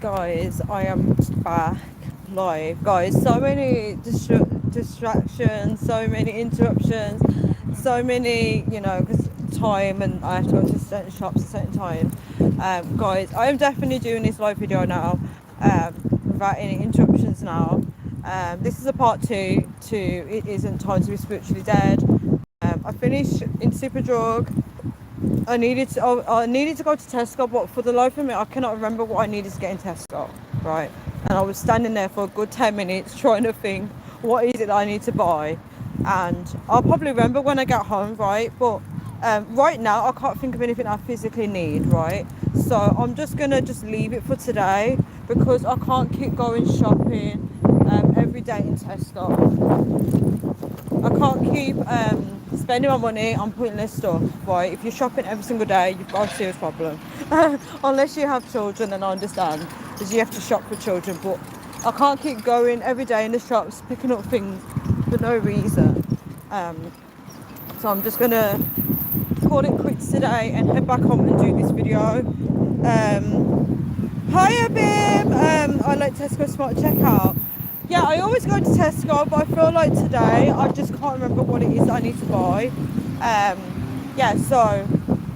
guys, I am back live. Guys, so many distractions, so many interruptions, so many, because time and I have to go to certain shops at certain time. Guys, I am definitely doing this live video now without any interruptions now. This is a part two. It isn't time to be spiritually dead. I finished in Superdrug. I needed to go to Tesco, but for the life of me, I cannot remember what I needed to get in Tesco, right? And I was standing there for a good 10 minutes trying to think, what is it that I need to buy? And I'll probably remember when I get home, right? But right now, I can't think of anything I physically need, right? So I'm just gonna leave it for today because I can't keep going shopping every day in Tesco. I can't keep spending my money on pointless stuff, right? If you're shopping every single day, you've got a serious problem. Unless you have children, then I understand, because you have to shop for children. But I can't keep going every day in the shops, picking up things for no reason. So I'm just gonna call it quits today and head back home and do this video. Hiya, babe. I like Tesco Smart Checkout. Yeah, I always go to Tesco, but I feel like today I just can't remember what it is that I need to buy. Yeah, so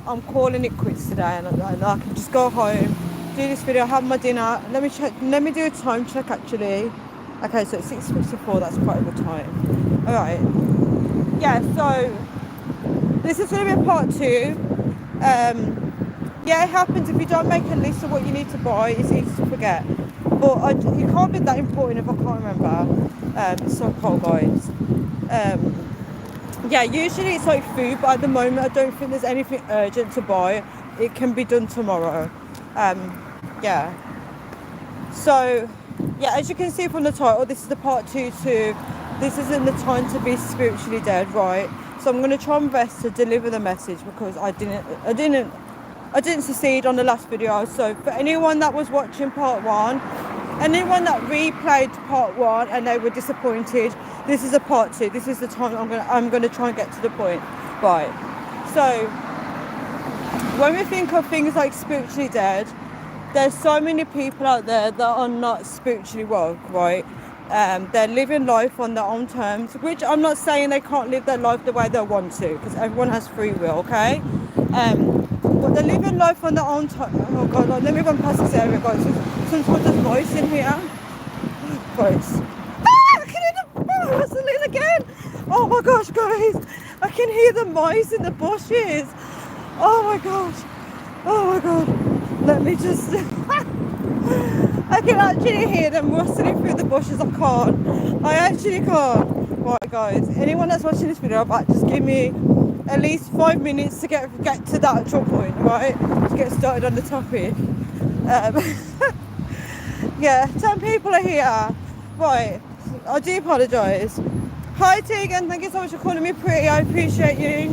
I'm calling it quits today, and I can just go home, do this video, have my dinner. Let me check. Let me do a time check actually. Okay, so it's 6:54. That's quite a good time. All right. Yeah, so this is going to be a part two. Yeah, it happens if you don't make a list of what you need to buy. It's easy to forget. But it can't be that important if I can't remember. It's so cold, guys. Yeah, usually it's like food, but at the moment I don't think there's anything urgent to buy. It can be done tomorrow. Yeah. So, yeah, as you can see from the title, this is the part two to this isn't the time to be spiritually dead, right? So I'm going to try my best to deliver the message because I didn't succeed on the last video. So for anyone that was watching part one, anyone that replayed part one and they were disappointed, this is a part two. This is the time I'm gonna try and get to the point. Right. So when we think of things like spiritually dead, there's so many people out there that are not spiritually woke, right? They're living life on their own terms, which I'm not saying they can't live their life the way they want to, because everyone has free will, okay? But they're living life on their own time. Oh god, let me run past this area, guys. Some sort of voice in here. Voice. Ah, I can hear the whistling again. Oh my gosh, guys. I can hear the mice in the bushes. Oh my gosh. Oh my god. Let me just... I can actually hear them rustling through the bushes. I can't. I actually can't. Right, guys. Anyone that's watching this video, just give me at least 5 minutes to get to that actual point, right? To get started on the topic. Yeah, 10 people are here. Right, I do apologise. Hi Tegan, thank you so much for calling me pretty. I appreciate you.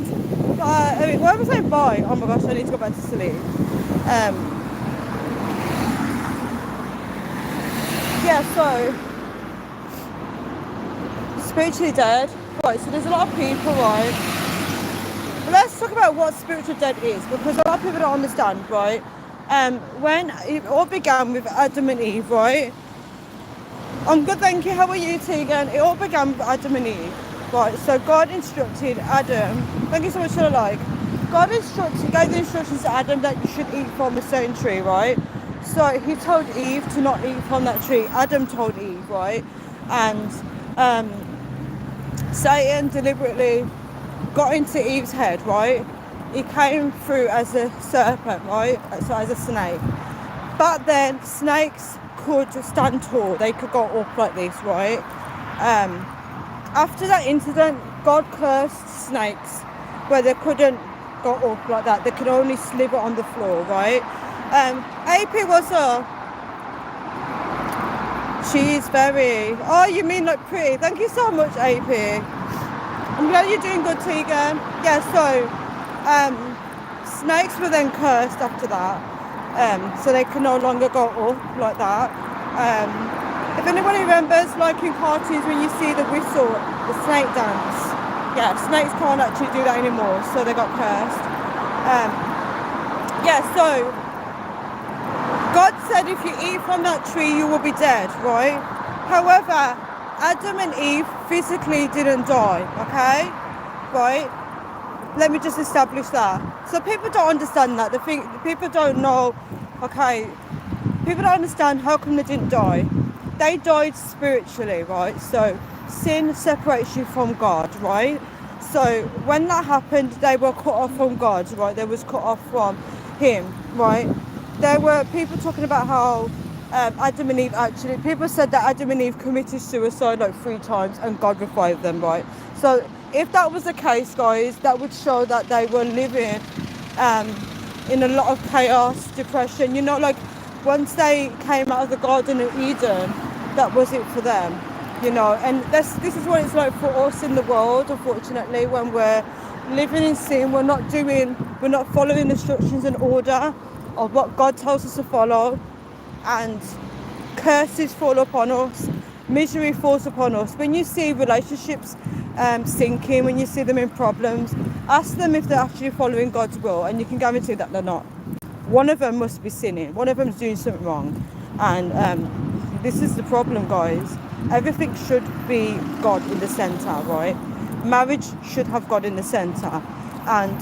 Why was I saying bye? Oh my gosh, I need to go back to sleep. Yeah, so spiritually dead. Right, so there's a lot of people, right? Let's talk about what spiritual dead is, because a lot of people don't understand, right? When it all began with Adam and Eve, right? I'm good, thank you. How are you, Tegan? It all began with Adam and Eve, right? So God instructed Adam. Thank you so much for the like. God gave the instructions to Adam that you should eat from a certain tree, right? So he told Eve to not eat from that tree. Adam told Eve, right? And Satan deliberately got into Eve's head, right? He came through as a serpent, right? So as a snake. But then snakes could stand tall. They could go up like this, right? After that incident, God cursed snakes where they couldn't go up like that. They could only slither on the floor, right? AP, what's up? She's very... Oh, you mean like pretty? Thank you so much, AP. I'm glad you're doing good, Tegan. Yeah, so snakes were then cursed after that, so they can no longer go up like that. If anybody remembers, like in cartoons, when you see the whistle, the snake dance, yeah, snakes can't actually do that anymore, so they got cursed. Yeah, so God said if you eat from that tree, you will be dead, right? However, Adam and Eve physically didn't die, okay? Right? Let me just establish that. So people don't understand that. People don't know, okay, people don't understand how come they didn't die. They died spiritually, right? So sin separates you from God, right? So when that happened, they were cut off from God, right? They was cut off from him, right? There were people talking about how Adam and Eve actually, people said that Adam and Eve committed suicide like 3 times and God revived them, right? So if that was the case, guys, that would show that they were living in a lot of chaos, depression. You know, like once they came out of the Garden of Eden, that was it for them. You know, and this is what it's like for us in the world, unfortunately, when we're living in sin, we're not following instructions and order of what God tells us to follow, and curses fall upon us, misery falls upon us. When you see relationships sinking, when you see them in problems, ask them if they're actually following God's will, and you can guarantee that they're not. One of them must be sinning, one of them's doing something wrong, and this is the problem, guys. Everything should be God in the centre, right? Marriage should have God in the centre. And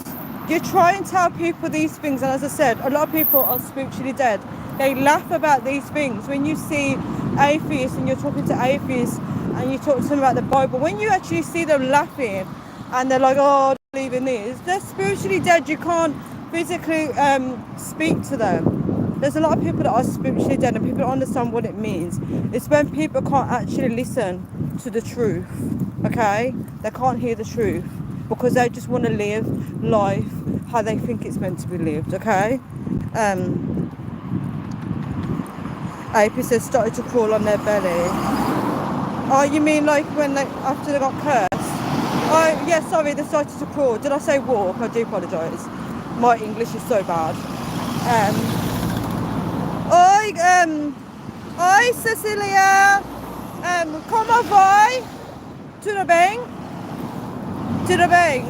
you try and tell people these things, and as I said, a lot of people are spiritually dead. They laugh about these things. When you see atheists and you're talking to atheists and you talk to them about the Bible, when you actually see them laughing and they're like, oh, I don't believe in this, they're spiritually dead. You can't physically speak to them. There's a lot of people that are spiritually dead and people don't understand what it means. It's when people can't actually listen to the truth, okay? They can't hear the truth because they just want to live life how they think it's meant to be lived, okay? AP says started to crawl on their belly. Oh, you mean like when after they got cursed? Oh, yeah, sorry, they started to crawl. Did I say walk? I do apologise. My English is so bad. Oi, Cecilia! Como vai? Tudo bem? Tudo bem?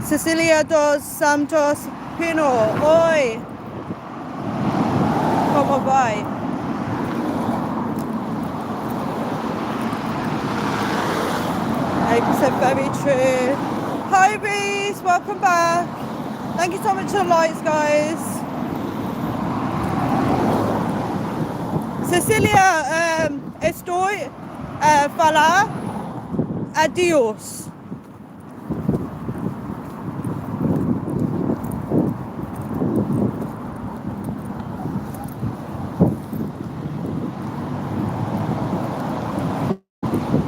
Cecilia dos Santos Pino. Oi! Como vai? Said very true. Hi Reese, welcome back. Thank you so much for the lights, guys. Cecilia, estoy falar adios.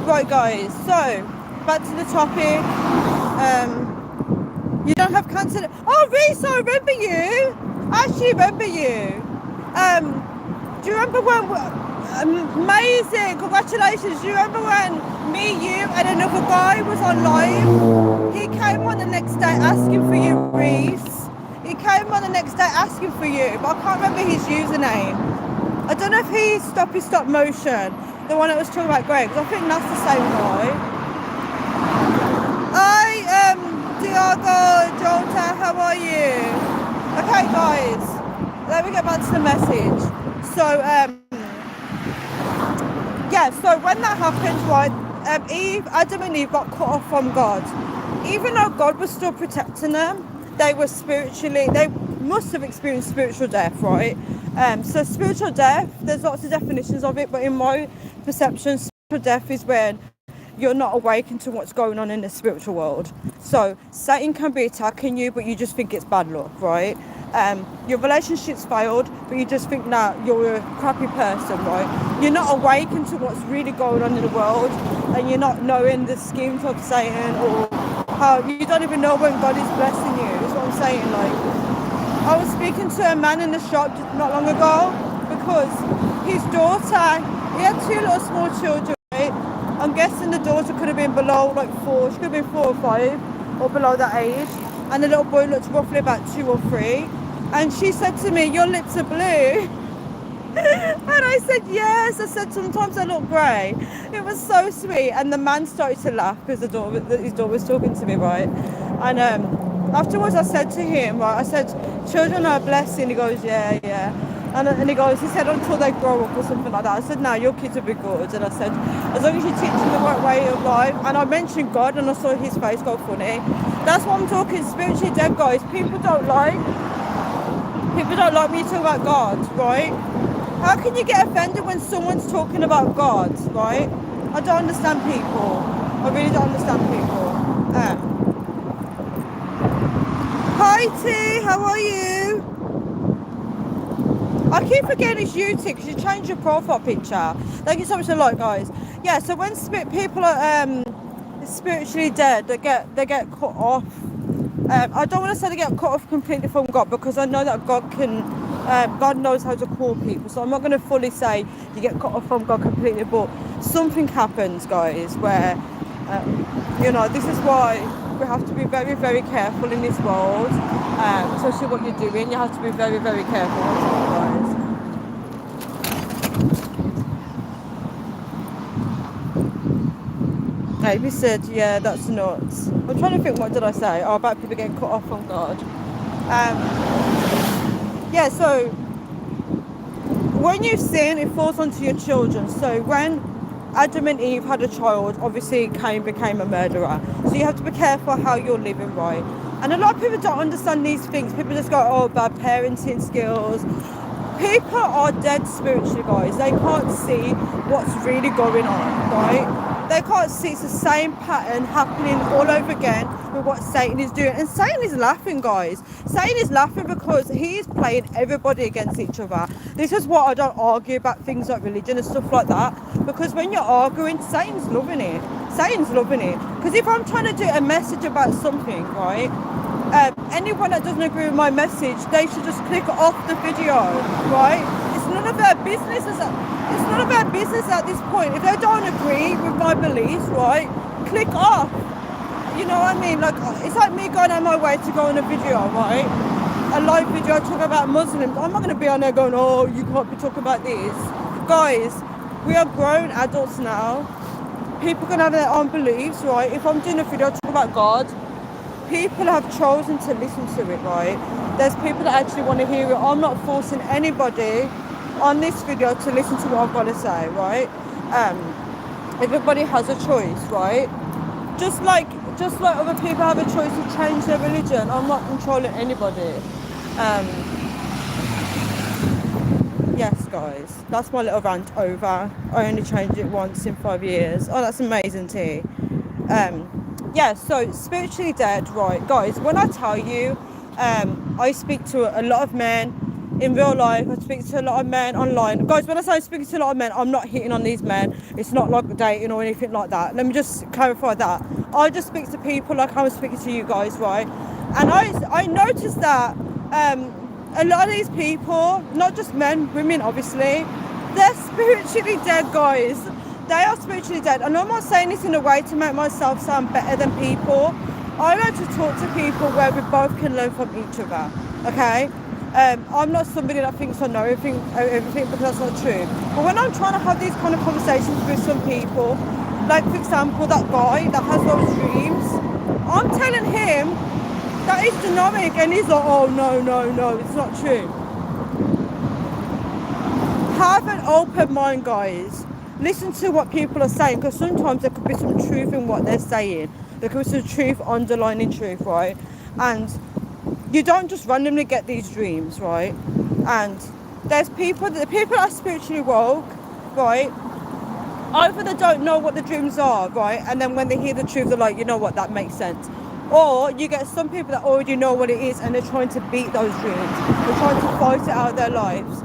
Right, guys, so back to the topic. You don't have cancer. Oh, Reese, I remember you. I actually remember you. Do you remember when? Amazing, congratulations. Do you remember when me, you, and another guy was on live? He came on the next day asking for you, Reese. He came on the next day asking for you, but I can't remember his username. I don't know if he's Stop Motion, the one that was talking about Greg. I think that's the same guy. Hi, Diogo, Jota, how are you? Okay, guys, let me get back to the message. So, yeah, so when that happened, right, Adam and Eve got cut off from God. Even though God was still protecting them, they must have experienced spiritual death, right? So spiritual death, there's lots of definitions of it, but in my perception, spiritual death is when you're not awakened to what's going on in the spiritual world. So Satan can be attacking you, but you just think it's bad luck, right? Your relationship's failed, but you just think that you're a crappy person, right? You're not awakened to what's really going on in the world, and you're not knowing the schemes of Satan, or how you don't even know when God is blessing you. That's what I'm saying. Like, I was speaking to a man in the shop not long ago because his daughter, he had 2 little small children, right? I'm guessing the daughter could have been below like 4, she could have been 4 or 5 or below that age, and the little boy looked roughly about 2 or 3, and she said to me, your lips are blue. And I said, yes. I said, sometimes I look grey. It was so sweet. And the man started to laugh because his daughter was talking to me, right? And Afterwards, I said to him, right, I said, children are a blessing. He goes, yeah, yeah. And he said, until they grow up or something like that. I said, no, your kids will be good. And I said, as long as you teach them the right way of life. And I mentioned God, and I saw his face go funny. That's what I'm talking, spiritually dead, guys. People don't like me talking about God, right? How can you get offended when someone's talking about God, right? I don't understand people. I really don't understand people. Hi T, how are you? I keep forgetting it's you, T, because you changed your profile picture. Thank you so much for the like, guys. Yeah, so when people are spiritually dead, they get cut off. I don't want to say they get cut off completely from God, because I know that God knows how to call people. So I'm not going to fully say you get cut off from God completely, but something happens, guys, where this is why we have to be very, very careful in this world, especially what you're doing. You have to be very, very careful, guys. Maybe said, yeah, that's nuts. I'm trying to think, what did I say? Oh, about people getting cut off from God. Yeah, so when you sin, it falls onto your children. So when Adam and Eve had a child, obviously Cain became a murderer. So you have to be careful how you're living, right? And a lot of people don't understand these things. People just go, oh, bad parenting skills. People are dead spiritually, guys. They can't see what's really going on, right? They can't see it's the same pattern happening all over again with what Satan is doing. And Satan is laughing, guys. Satan is laughing because he's playing everybody against each other. This is why I don't argue about things like religion and stuff like that. Because when you're arguing, Satan's loving it. Satan's loving it. Because if I'm trying to do a message about something, right? Anyone that doesn't agree with my message, they should just click off the video, right? It's none of their business. It's none of their business at this point. If they don't agree with my beliefs, right, click off. You know what I mean? Like, it's like me going on my way to go on a video, right? A live video talking about Muslims. I'm not going to be on there going, oh, you can't be talking about this. Guys, we are grown adults now. People can have their own beliefs, right? If I'm doing a video talking about God, people have chosen to listen to it, right? There's people that actually want to hear it. I'm not forcing anybody on this video to listen to what I've got to say, right? Everybody has a choice, right? Just like other people have a choice to change their religion. I'm not controlling anybody. Yes, guys, that's my little rant over. I only changed it once in 5 years. Oh, that's amazing, T. Yeah, so spiritually dead, right, guys, when I tell you, I speak to a lot of men in real life. I speak to a lot of men online. Guys, when I say I'm speaking to a lot of men, I'm not hitting on these men. It's not like dating or anything like that. Let me just clarify that. I just speak to people like I'm speaking to you guys, right? And I noticed that a lot of these people, not just men, women obviously, they're spiritually dead, guys. They are spiritually dead. And I'm not saying this in a way to make myself sound better than people. I like to talk to people where we both can learn from each other, okay? I'm not somebody that thinks I know everything because that's not true. But when I'm trying to have these kind of conversations with some people, like for example, that guy that has those dreams, I'm telling him that is demonic, and he's like, oh no, it's not true. Have an open mind, guys. Listen to what people are saying, because sometimes there could be some truth in what they're saying. There could be some truth underlining truth, right? And you don't just randomly get these dreams, right? And there's people that are spiritually woke, right? Either they don't know what the dreams are, right? And then when they hear the truth, they're like, you know what, that makes sense. Or you get some people that already know what it is and they're trying to beat those dreams. They're trying to fight it out of their lives.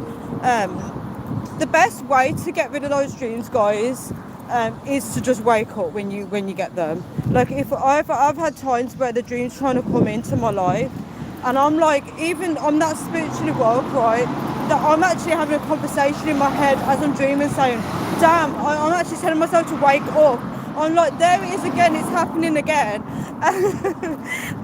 The best way to get rid of those dreams, guys, is to just wake up when you get them. Like if I've had times where the dream's trying to come into my life, and I'm like, even I'm that spiritually woke, right, that I'm actually having a conversation in my head as I'm dreaming, saying, damn, I'm actually telling myself to wake up. I'm like, there it is again, it's happening again.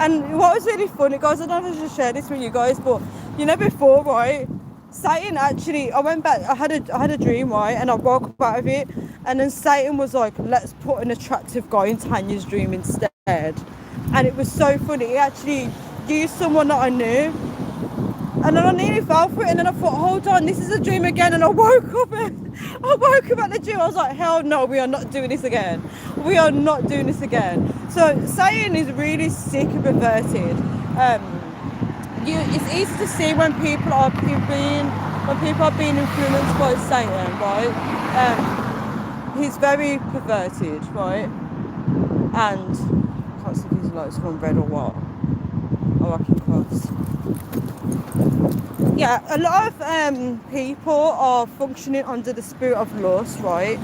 And what was really funny, guys, I don't know if I should share this with you guys, but you know before, right, Satan actually, I went back, I had a dream, right, and I woke up out of it, and then Satan was like, let's put an attractive guy in Tanya's dream instead. And it was so funny. used someone that I knew. And then I nearly fell for it, and then I thought, hold on, this is a dream again. And I woke up at the gym. I was like, hell no, we are not doing this again. We are not doing this again. So Satan is really sick and perverted. It's easy to see when people are being influenced by Satan, right? He's very perverted, right? And I can't see if these lights are on red or what. Oh, I can cross. Yeah, a lot of people are functioning under the spirit of lust, right?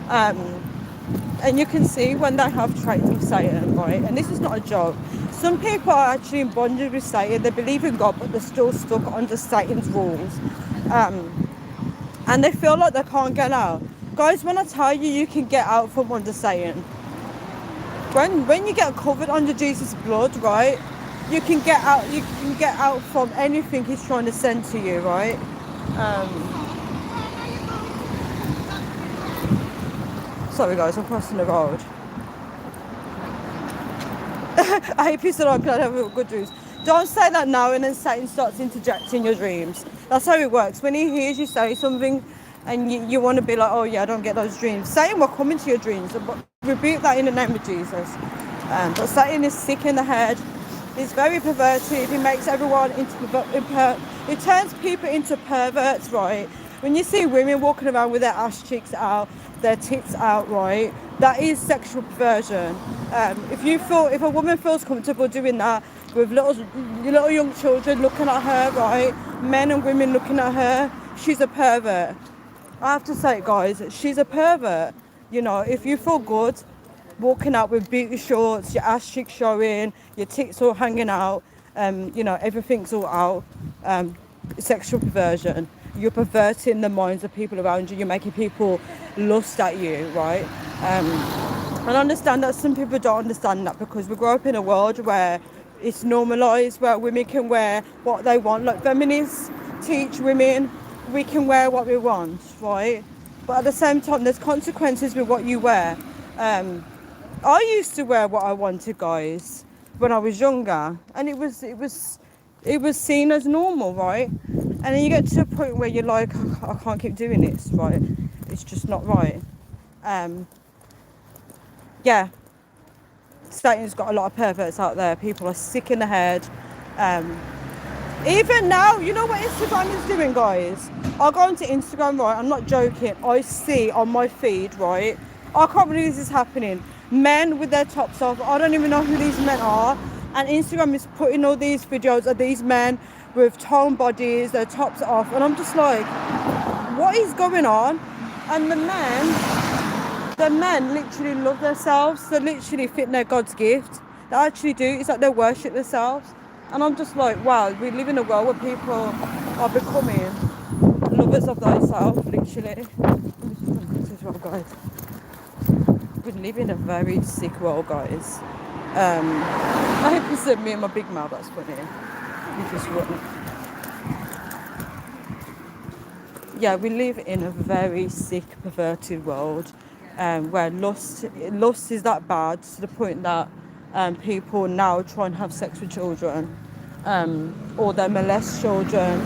And you can see when they have traits of Satan, right? And this is not a joke. Some people are actually in bondage with Satan. They believe in God, but they're still stuck under Satan's rules. And they feel like they can't get out. Guys, when I tell you, you can get out from under Satan. When you get covered under Jesus' blood, right? You can get out from anything he's trying to send to you, right? Sorry guys, I'm crossing the road. I hate people that can have good dreams. Don't say that now and then Satan starts interjecting your dreams. That's how it works. When he hears you say something and you want to be like, oh yeah, I don't get those dreams. Satan will come into your dreams. But rebuke that in the name of Jesus. But Satan is sick in the head. He's very perverted. He makes everyone he turns people into perverts, right? When you see women walking around with their ass cheeks out, their tits out, right? That is sexual perversion. If a woman feels comfortable doing that with little young children looking at her, right? Men and women looking at her, she's a pervert. I have to say it, guys, she's a pervert. You know, if you feel good walking out with booty shorts, your ass cheeks showing, your tits all hanging out, you know, everything's all out, sexual perversion. You're perverting the minds of people around you. You're making people lust at you, right? And I understand that some people don't understand that because we grow up in a world where it's normalised, where women can wear what they want. Like feminists teach women we can wear what we want, right? But at the same time, there's consequences with what you wear. I used to wear what I wanted, guys, when I was younger, and it was seen as normal, right? And then you get to a point where you're like, I can't keep doing this, right? It's just not right. Yeah, Satan's got a lot of perverts out there. People are sick in the head. Even now, you know what Instagram is doing, guys? I go onto Instagram, right? I'm not joking. I see on my feed, right? I can't believe this is happening. Men with their tops off. I don't even know who these men are. And Instagram is putting all these videos of these men with toned bodies, their tops off. And I'm just like, what is going on? And the men literally love themselves. They literally think they're God's gift. They actually do. It's like they worship themselves. And I'm just like, wow, we live in a world where people are becoming lovers of thyself, literally. Guys. We live in a very sick world, guys. I hope you said me and my big mouth, that's funny. You just wouldn't. Yeah, we live in a very sick, perverted world where lust is that bad to the point that people now try and have sex with children or they molest children,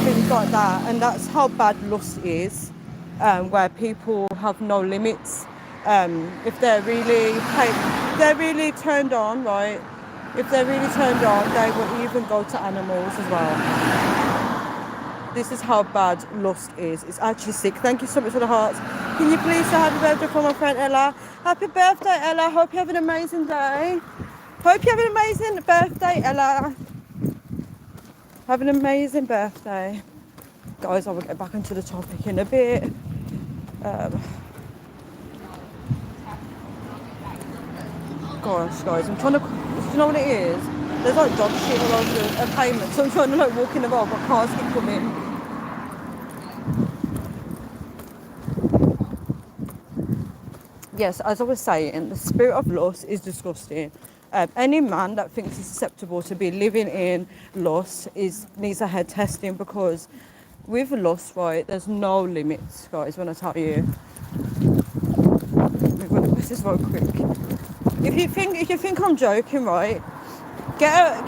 things like that. And that's how bad lust is, where people have no limits. If they're really turned on, right? If they're really turned on, they will even go to animals as well. This is how bad lust is. It's actually sick. Thank you so much for the hearts. Can you please say happy birthday for my friend Ella? Happy birthday, Ella. Hope you have an amazing day. Hope you have an amazing birthday, Ella. Have an amazing birthday. Guys, I will get back into the topic in a bit. Gosh, guys, I'm trying to... Do you know what it is? There's like dog shit all over the pavement, so I'm trying to like walk in the road, but cars keep coming. Yes, as I was saying, the spirit of lust is disgusting. Any man that thinks it's acceptable to be living in lust needs a head testing, because with lust, right, there's no limits, guys, when I tell you. I'm going to press this real quick. If you think I'm joking, right, Get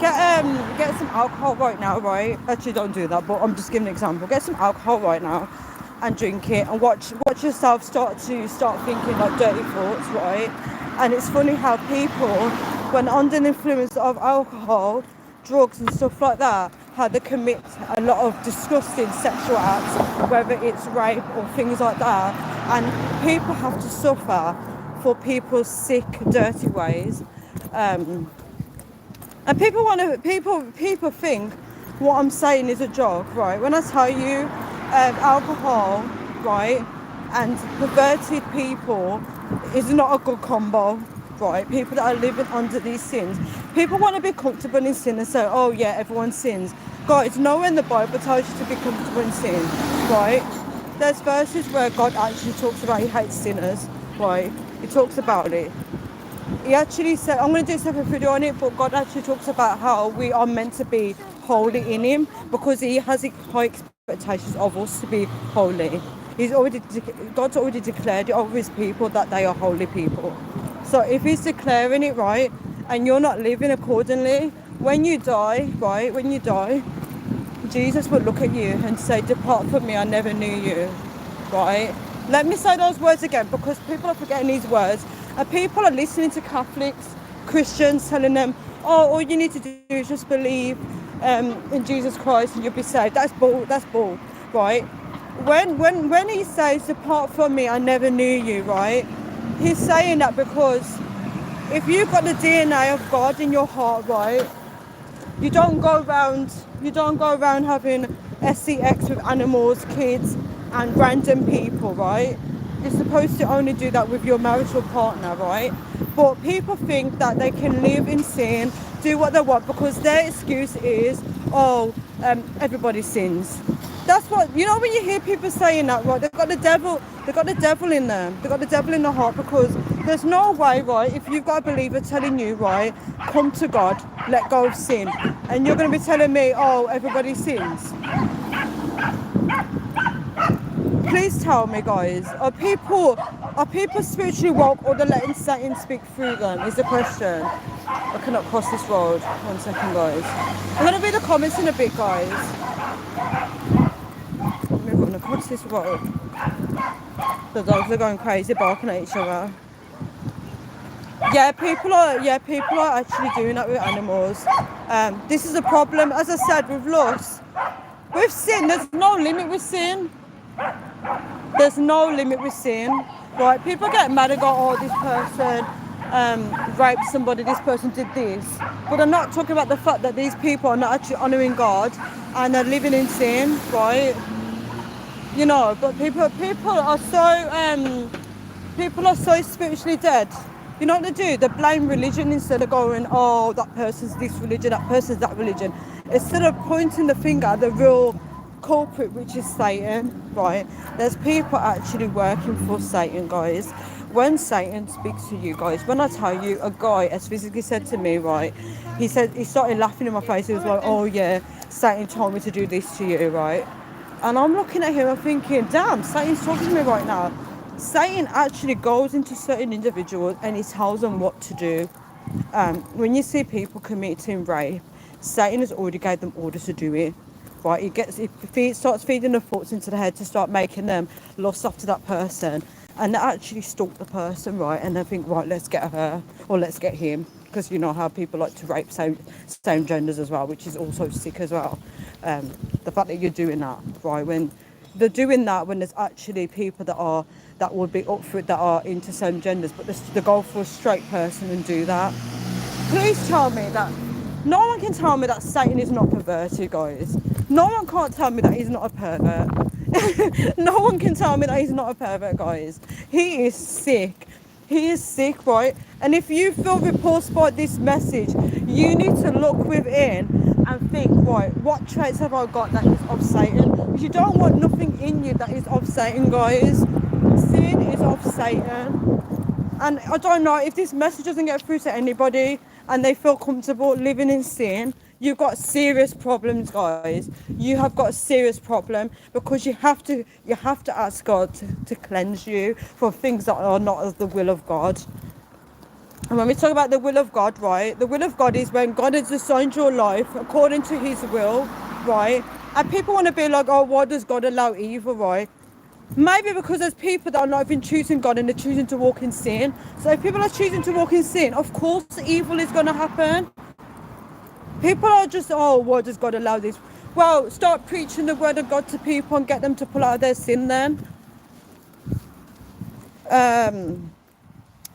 some alcohol right now, right? Actually, don't do that, but I'm just giving an example. Get some alcohol right now, and drink it, and watch yourself start thinking like dirty thoughts, right? And it's funny how people, when under the influence of alcohol, drugs, and stuff like that, how they commit a lot of disgusting sexual acts, whether it's rape or things like that, and people have to suffer for people's sick, dirty ways. And people think what I'm saying is a joke, right? When I tell you alcohol, right, and perverted people is not a good combo, right? People that are living under these sins. People want to be comfortable in sin and say, oh yeah, everyone sins. Guys, nowhere in the Bible tells you to be comfortable in sin, right? There's verses where God actually talks about he hates sinners, right? He talks about it. He actually said, I'm going to do a separate video on it, but God actually talks about how we are meant to be holy in him because he has high expectations of us to be holy. God's already declared it over his people that they are holy people. So if he's declaring it, right, and you're not living accordingly, when you die, right, Jesus will look at you and say, depart from me, I never knew you, right? Let me say those words again because people are forgetting these words. And people are listening to Catholics, Christians, telling them, oh, all you need to do is just believe in Jesus Christ and you'll be saved. That's bull, right? When he says, depart from me, I never knew you, right? He's saying that because if you've got the DNA of God in your heart, right, you don't go around having sex with animals, kids, and random people, right? You're supposed to only do that with your marital partner, right? But people think that they can live in sin, do what they want, because their excuse is, oh, everybody sins. That's what, you know, when you hear people saying that, right, they've got the devil in them. They've got the devil in the heart, because there's no way, right, if you've got a believer telling you, right, come to God, let go of sin, and you're going to be telling me, oh, everybody sins. Please tell me, guys, are people spiritually woke, or they're letting Satan speak through them is the question. I cannot cross this road. 1 second, guys. I'm going to read the comments in a bit, guys. I'm going to cross this road. The dogs are going crazy, barking at each other. Yeah, people are actually doing that with animals. This is a problem, as I said, with lust. With sin, there's no limit with sin. There's no limit with sin, right? People get mad and go, oh, this person raped somebody, this person did this. But I'm not talking about the fact that these people are not actually honouring God and they're living in sin, right? You know, but people are so spiritually dead. You know what they do? They blame religion instead of going, oh, that person's this religion, that person's that religion. Instead of pointing the finger at the real culprit, which is Satan, right? There's people actually working for Satan, guys. When Satan speaks to you, guys, when I tell you, a guy has physically said to me, right, he started laughing in my face. He was like, oh yeah, Satan told me to do this to you, right? And I'm looking at him and thinking, damn, Satan's talking to me right now. Satan actually goes into certain individuals and he tells them what to do. When you see people committing rape, Satan has already gave them orders to do it. Right? He starts feeding the thoughts into the head to start making them lust after that person, and they actually stalk the person, right? And they think, right, let's get her or let's get him, because you know how people like to rape same genders as well, which is also sick as well. The fact that you're doing that, right? When they're doing that, when there's actually people that would be up for it that are into same genders, but they go for a straight person and do that. Please tell me that no one can tell me that Satan is not perverted, guys. No one can't tell me that he's not a pervert. No one can tell me that he's not a pervert, guys. He is sick. He is sick, right? And if you feel repulsed by this message, you need to look within and think, right, what traits have I got that is of Satan? Because you don't want nothing in you that is of Satan, guys. Sin is of Satan. And I don't know, if this message doesn't get through to anybody and they feel comfortable living in sin, you've got serious problems, guys. You have got a serious problem, because you have to ask God to cleanse you from things that are not of the will of God. And when we talk about the will of God, right, the will of God is when God has designed your life according to his will, right? And people want to be like, oh, why does God allow evil, right? Maybe because there's people that are not even choosing God and they're choosing to walk in sin. So if people are choosing to walk in sin, of course evil is going to happen. People are just, oh, why does God allow this? Well, start preaching the word of God to people and get them to pull out of their sin then.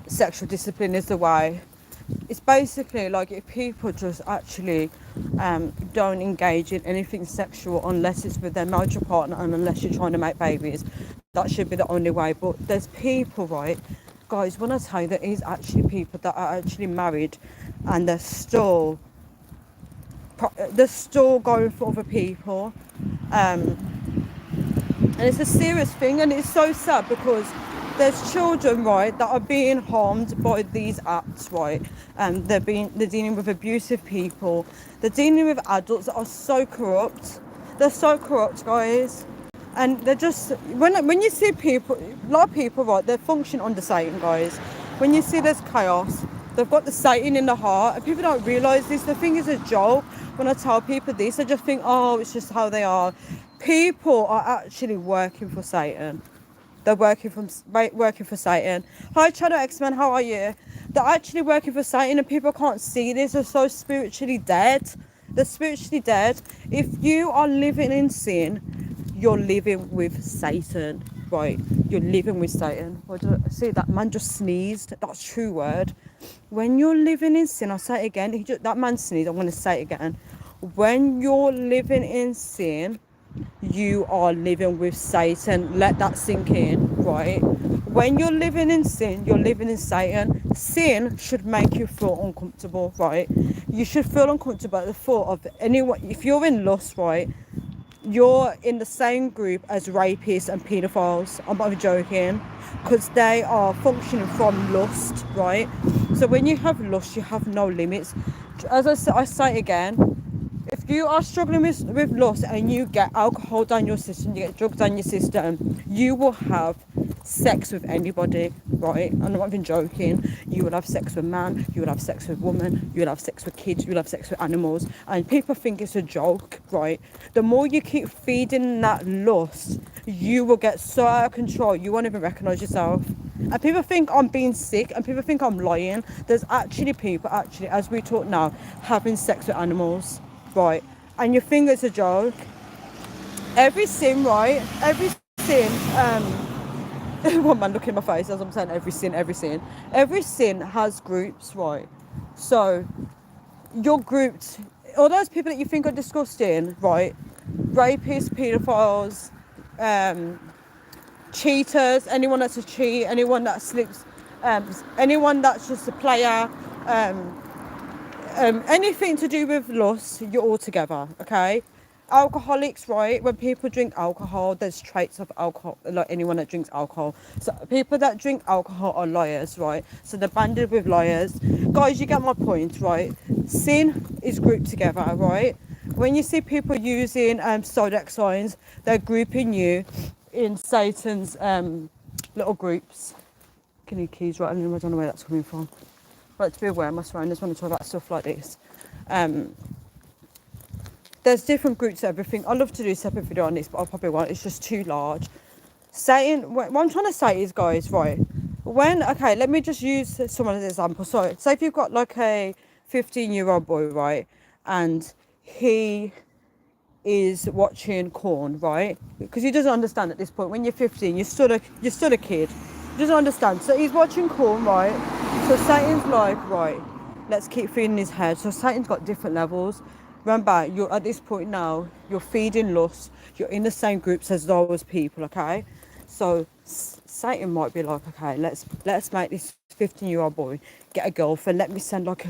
Sexual discipline is the way. It's basically like if people just actually don't engage in anything sexual unless it's with their marital partner and unless you're trying to make babies, that should be the only way. But there's people, right, guys, when I tell you there is actually people that are actually married and they're still going for other people, and it's a serious thing, and it's so sad because there's children, right, that are being harmed by these acts, right? They're dealing with abusive people. They're dealing with adults that are so corrupt. They're so corrupt, guys. And they're just when you see people, a lot of people, right, they function under Satan, guys. When you see there's chaos, they've got the Satan in the heart, and people don't realise this. They think it's a joke. When I tell people this, they just think, oh, it's just how they are. People are actually working for Satan. They're working for Satan. Hi, Shadow X-Men, how are you? They're actually working for Satan, and people can't see this. They're so spiritually dead. They're spiritually dead. If you are living in sin, you're living with Satan, right? You're living with Satan. See, that man just sneezed. That's a true word. When you're living in sin, I'll say it again. That man sneezed. I'm going to say it again. When you're living in sin, you are living with Satan. Let that sink in, right? When you're living in sin, you're living in Satan. Sin should make you feel uncomfortable, right? You should feel uncomfortable at the thought of anyone. If you're in lust, right, you're in the same group as rapists and pedophiles. I'm not even joking, because they are functioning from lust, right? So when you have lust, you have no limits. As I say again, if you are struggling with lust and you get alcohol down your system, you get drugs down your system, you will have sex with anybody, right? I'm not even joking. You will have sex with man, you will have sex with woman, you will have sex with kids, you will have sex with animals, and people think it's a joke, right? The more you keep feeding that lust, you will get so out of control, you won't even recognise yourself. And people think I'm being sick, and people think I'm lying. There's actually people, as we talk now, having sex with animals, right? And you think it's a joke. Every sin, right? Every sin, one man look in my face as I'm saying every sin has groups, right? So you're grouped, all those people that you think are disgusting, right? Rapists, pedophiles, cheaters, anyone that's a cheat, anyone that slips, anyone that's just a player, anything to do with lust, you're all together, okay? Alcoholics, right? When people drink alcohol, there's traits of alcohol, like anyone that drinks alcohol. So people that drink alcohol are liars, right? So they're banded with liars. Guys, you get my point, right? Sin is grouped together, right? When you see people using zodiac signs, they're grouping you in Satan's little groups. Can you keys right? I don't know where that's coming from. But to be aware of my surroundings when I talk about stuff like this. There's different groups of everything. I'd love to do a separate video on this, but I probably won't. It's just too large. Satan, what I'm trying to say is, guys, right, okay, let me just use someone as an example. So, say if you've got like a 15-year-old boy, right, and he is watching corn, right, because he doesn't understand at this point. When you're 15, you're still a kid. He doesn't understand. So he's watching corn, right? So Satan's like, right, let's keep feeding his head. So Satan's got different levels. Remember, you're at this point now, you're feeding lust, you're in the same groups as those people, okay? So Satan might be like, okay, let's make this 15-year-old boy get a girlfriend. Let me send like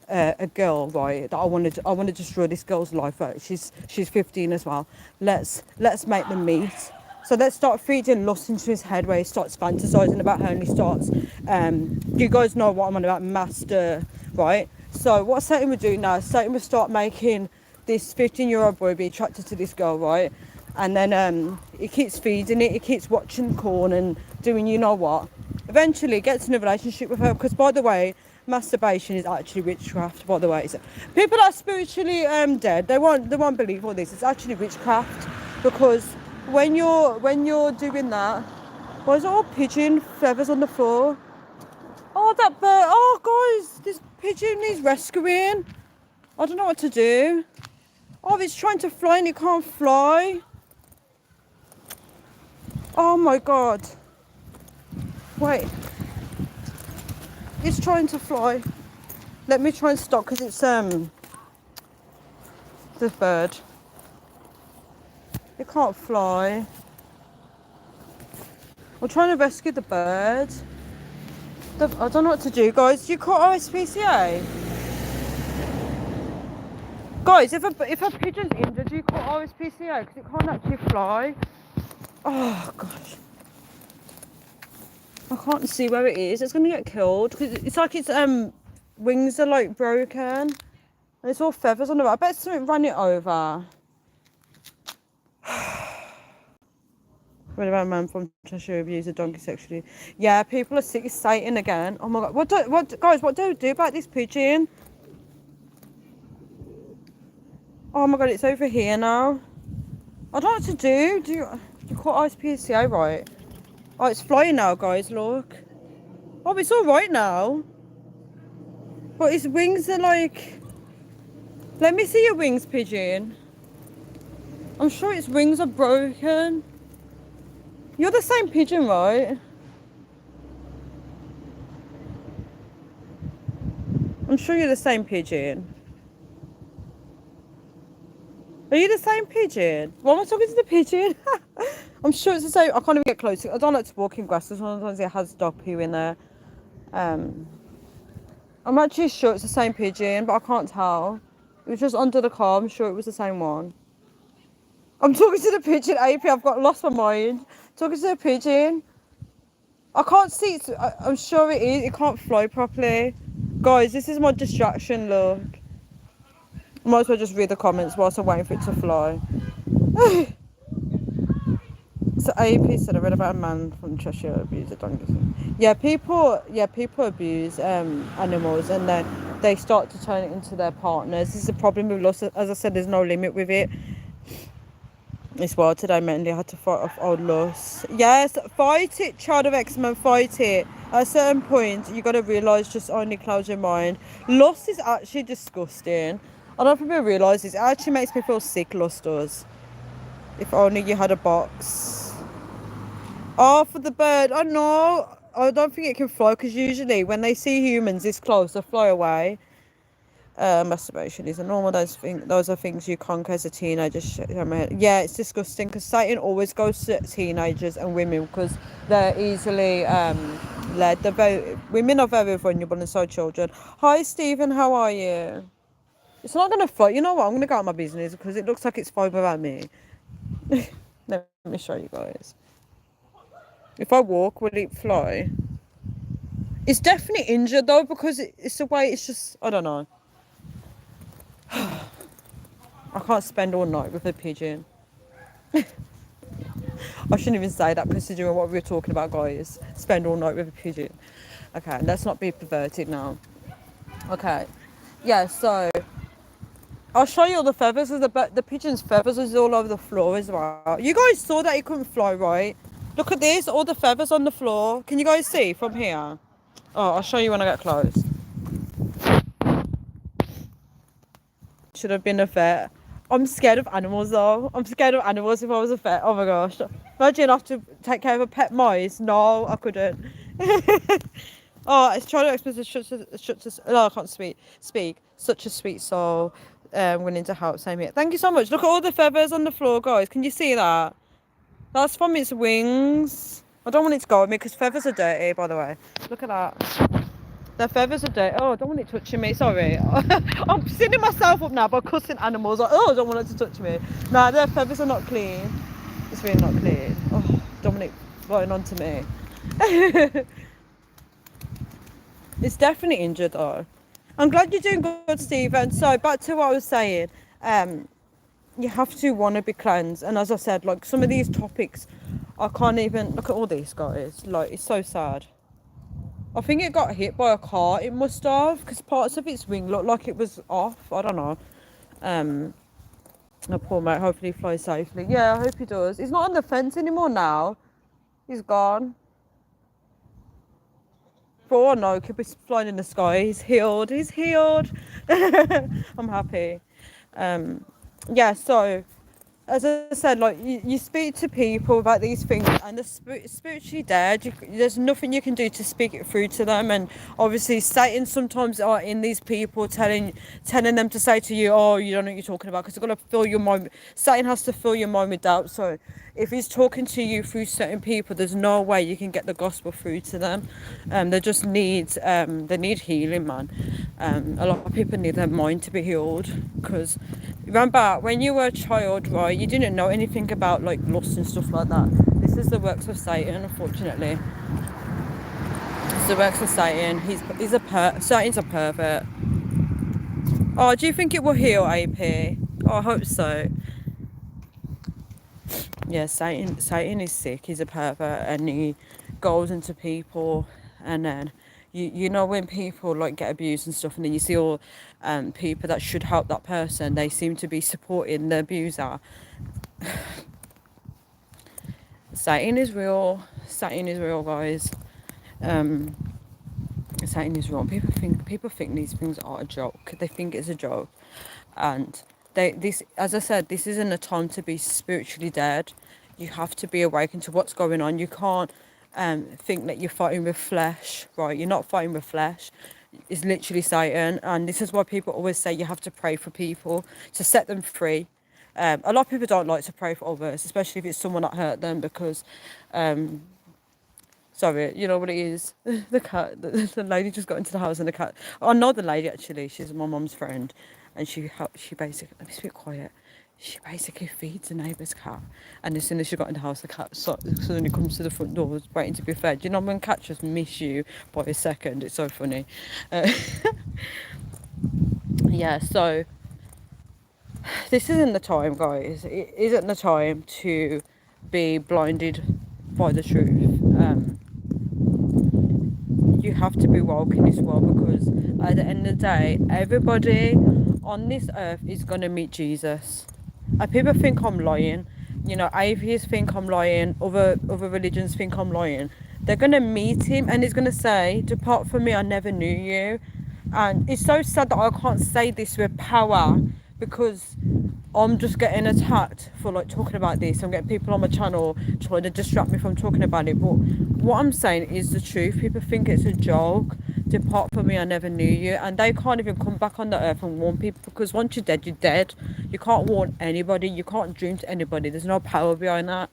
a girl, right, that I want to destroy this girl's life. Right? She's 15 as well. Let's make them meet. So let's start feeding lust into his head where he starts fantasizing about her and he starts, you guys know what I'm on about, master, right? So what Satan would do now, Satan would start making this 15-year-old boy be attracted to this girl, right? And then he keeps feeding it, he keeps watching corn and doing you know what. Eventually he gets in a relationship with her, because by the way, masturbation is actually witchcraft, by the way. So people that are spiritually dead, they won't believe all this. It's actually witchcraft, because when you're doing that, why is it all pigeon feathers on the floor? Oh, that bird. Oh, guys, this pigeon needs rescuing. I don't know what to do. Oh, it's trying to fly and it can't fly. Oh my god. Wait. It's trying to fly. Let me try and stop, because it's the bird. It can't fly. I'm trying to rescue the bird. I don't know what to do, guys. Do you call OSPCA? Guys, if a pigeon's injured, do you call OSPCA? Because it can't actually fly. Oh gosh. I can't see where it is. It's gonna get killed, because it's like its wings are like broken. And it's all feathers on the back. I bet something ran it over. Read about a man from Cheshire abused a donkey sexually. Yeah, people are sick. It's Satan again. Oh my god. What do we do about this pigeon? Oh my god, it's over here now. I don't know what to do. Do you call ISPCA right? Oh, it's flying now, guys, look. Oh, it's alright now. But its wings are like... Let me see your wings, pigeon. I'm sure its wings are broken. You're the same pigeon, right? I'm sure you're the same pigeon. Are you the same pigeon? Why am I talking to the pigeon? I'm sure it's the same. I can't even get close. I don't like to walk in grass. Sometimes it has dog poo in there. I'm actually sure it's the same pigeon, but I can't tell. It was just under the car. I'm sure it was the same one. I'm talking to the pigeon, AP. I've got lost my mind. Talking to the pigeon. I can't see. I'm sure it is. It can't fly properly. Guys, this is my distraction, look. I might as well just read the comments whilst I'm waiting for it to fly. So AP said I read about a man from Cheshire abused a donkey. Yeah, people abuse animals, and then they start to turn it into their partners. This is the problem with lust. As I said, there's no limit with it. It's wild today. Mentally, I had to fight off old lust. Yes, fight it, child of X-Men, fight it. At a certain point, you got to realise, just only close your mind. Lust is actually disgusting. I don't know if people realise this. It actually makes me feel sick, lust does. If only you had a box. Oh, for the bird. I know. I don't think it can fly, because usually when they see humans this close, they fly away. Masturbation is a normal. Those are things you conquer as a teenager. Yeah, it's disgusting, because Satan always goes to teenagers and women, because they're easily led. Women are very vulnerable, and so children. Hi, Stephen. How are you? It's not gonna fly. You know what? I'm gonna go out my business, because it looks like it's flying without me. Let me show you guys. If I walk, will it fly? It's definitely injured though, because it's the way it's just... I don't know. I can't spend all night with a pigeon. I shouldn't even say that, considering what we were talking about, guys. Spend all night with a pigeon. Okay, let's not be perverted now. Okay. Yeah, so... I'll show you all the feathers. The pigeon's feathers is all over the floor as well. You guys saw that it couldn't fly, right? Look at this, all the feathers on the floor. Can you guys see from here? Oh, I'll show you when I get close. Should have been a vet. I'm scared of animals though. I'm scared of animals if I was a vet. Oh my gosh. Imagine I have to take care of a pet mice. No, I couldn't. Oh, it's trying to express oh, I can't speak. Such a sweet soul. Willing to help. Same here. Thank you so much. Look at all the feathers on the floor, guys. Can you see that? That's from its wings. I don't want it to go with me, because feathers are dirty, by the way. Look at that. The feathers are dirty. Oh, I don't want it touching me. Sorry. I'm sitting myself up now by cussing animals. Like, oh, I don't want it to touch me. No, their feathers are not clean. It's really not clean. Oh, don't want it blowing onto me. It's definitely injured though. I'm glad you're doing good, Stephen. So back to what I was saying. You have to want to be cleansed, and as I said, like, some of these topics, I can't even look at all these guys. Like, it's so sad. I think it got hit by a car. It must have, because parts of its wing looked like it was off. I don't know. My poor mate. Hopefully, he flies safely. Yeah, I hope he does. He's not on the fence anymore now. He's gone. For all I know, he could be flying in the sky. He's healed. He's healed. I'm happy. Yeah. So as I said, like you speak to people about these things, and they're spiritually dead. There's nothing you can do to speak it through to them, and obviously Satan sometimes are in these people telling them to say to you, "Oh, you don't know what you're talking about," because they're gonna fill your mind. Satan has to fill your mind with doubt. So if he's talking to you through certain people, there's no way you can get the gospel through to them. They just need they need healing, man. A lot of people need their mind to be healed, because remember when you were a child, right? You didn't know anything about like lust and stuff like that. This is the works of Satan, unfortunately. It's the works of Satan. Satan's a pervert. Oh, do you think it will heal, AP? Oh, I hope so. Yeah, Satan is sick. He's a pervert, and he goes into people, and then you know when people like get abused and stuff, and then you see all people that should help that person, they seem to be supporting the abuser. Satan is real. Satan is real, guys. Satan is real. People think these things are a joke. They think it's a joke, and as I said, this isn't a time to be spiritually dead. You have to be awakened to what's going on. You can't think that you're fighting with flesh, right? You're not fighting with flesh. It's literally Satan, and this is why people always say you have to pray for people to set them free. A lot of people don't like to pray for others, especially if it's someone that hurt them, because sorry, you know what it is. The cat, the lady just got into the house, and the cat. I know the lady actually. She's my mum's friend, and she basically, let me speak quiet. She basically feeds the neighbour's cat, and as soon as she got in the house, the cat suddenly comes to the front door, waiting to be fed. You know when cats just miss you by a second? It's so funny. Yeah, so this isn't the time, guys. It isn't the time to be blinded by the truth. You have to be woke in this world, because at the end of the day, everybody on this earth is going to meet Jesus. And people think I'm lying. You know, atheists think I'm lying. Other religions think I'm lying. They're going to meet him, and he's going to say, "Depart from me, I never knew you." And it's so sad that I can't say this with power, because I'm just getting attacked for like talking about this. I'm getting people on my channel trying to distract me from talking about it. But what I'm saying is the truth. People think it's a joke. Depart from me, I never knew you. And they can't even come back on the earth and warn people, because once you're dead, you're dead. You can't warn anybody. You can't dream to anybody. There's no power behind that.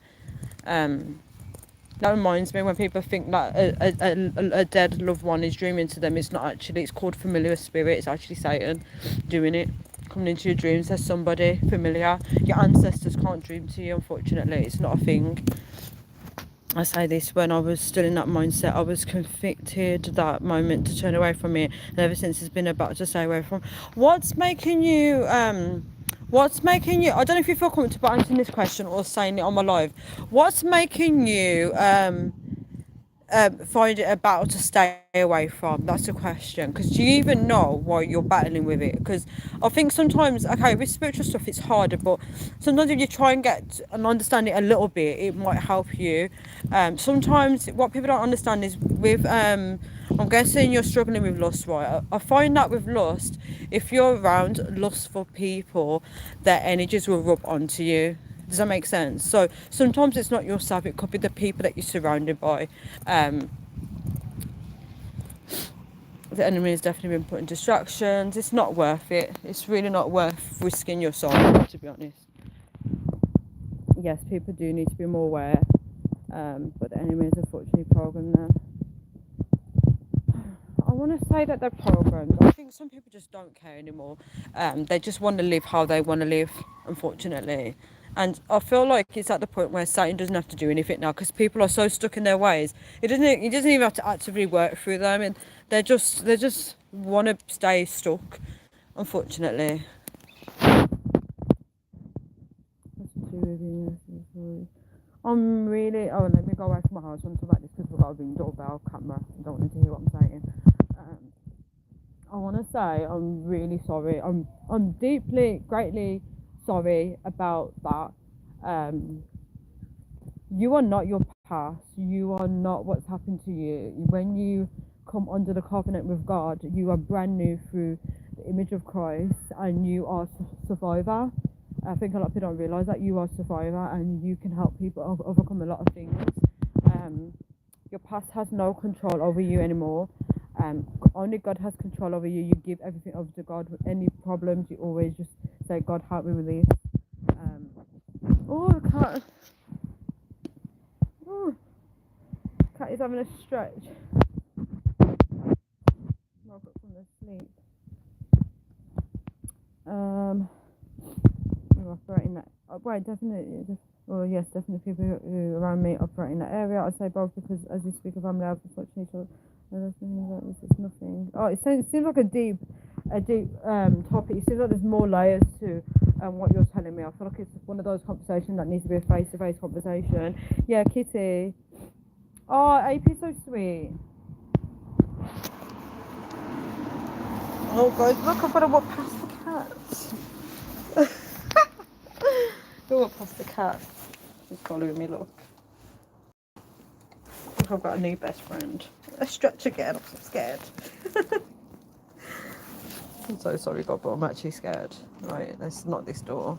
That reminds me, when people think that a dead loved one is dreaming to them, it's not actually. It's called familiar spirit. It's actually Satan doing it. Coming into your dreams, there's somebody familiar. Your ancestors can't dream to you, unfortunately. It's not a thing. I say this, when I was still in that mindset, I was convicted that moment to turn away from it, and ever since it's been about to stay away from. What's making you I don't know if you feel comfortable answering this question or saying it on my live. What's making you find it a battle to stay away from? That's the question. Because do you even know why you're battling with it? Because I think sometimes, okay, with spiritual stuff it's harder, but sometimes if you try and get and understand it a little bit, it might help you. Sometimes what people don't understand is with I'm guessing you're struggling with lust, right? I find that with lust, if you're around lustful people, their energies will rub onto you. Does that make sense? So sometimes it's not yourself, it could be the people that you're surrounded by. The enemy has definitely been putting distractions. It's not worth it. It's really not worth risking your soul, to be honest. Yes, people do need to be more aware, but the enemy has unfortunately programmed them. I want to say that they're programmed. I think some people just don't care anymore. They just want to live how they want to live, unfortunately. And I feel like it's at the point where Satan doesn't have to do anything now, because people are so stuck in their ways. He doesn't even have to actively work through them, and they just want to stay stuck, unfortunately. I'm really. Oh, let me go away from my house and talk about this because we've got a ring doorbell camera. I don't want them to hear what I'm saying. Um, I want to say I'm really sorry. I'm deeply, greatly sorry about that. Um, you are not your past. You are not what's happened to you. When you come under the covenant with God, you are brand new through the image of Christ, and you are a survivor. I think a lot of people don't realize that you are a survivor, and you can help people overcome a lot of things. Um, your past has no control over you anymore. Only God has control over you. You give everything over to God. With any problems, you always just say, "God, help me with this." Um, oh, the cat! Oh, cat is having a stretch. Woke up from the sleep. Who operate in that? Right, definitely. Well, yes, definitely people who around me operate in that area. I'd say both because as you speak of family, I've unfortunately this is nothing. Oh, it seems like a deep topic. It seems like there's more layers to what you're telling me. I feel like it's one of those conversations that needs to be a face-to-face conversation. Yeah, Kitty. Oh, AP's so sweet. Oh, guys, look, I've got to walk past the cat. Go walk past the cat. She's following me, look. I think I've got a new best friend. A stretch again, I'm so scared. I'm so sorry, God, but I'm actually scared. Right, let's knock this door.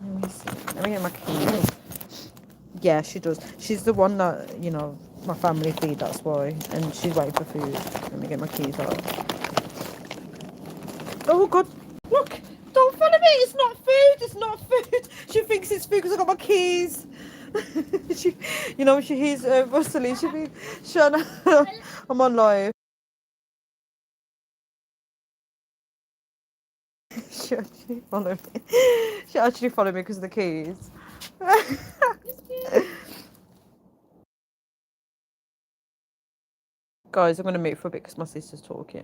Let me see. Let me get my keys. Yeah, she does. She's the one that, my family feed, that's why. And she's waiting for food. Let me get my keys out. Oh, God. Look, don't follow me. It's not food. It's not food. She thinks it's food because I got my keys. She hears rustling. She be shut up. I'm on live. She actually followed me. She actually followed me because of the keys. Guys, I'm going to mute for a bit because my sister's talking.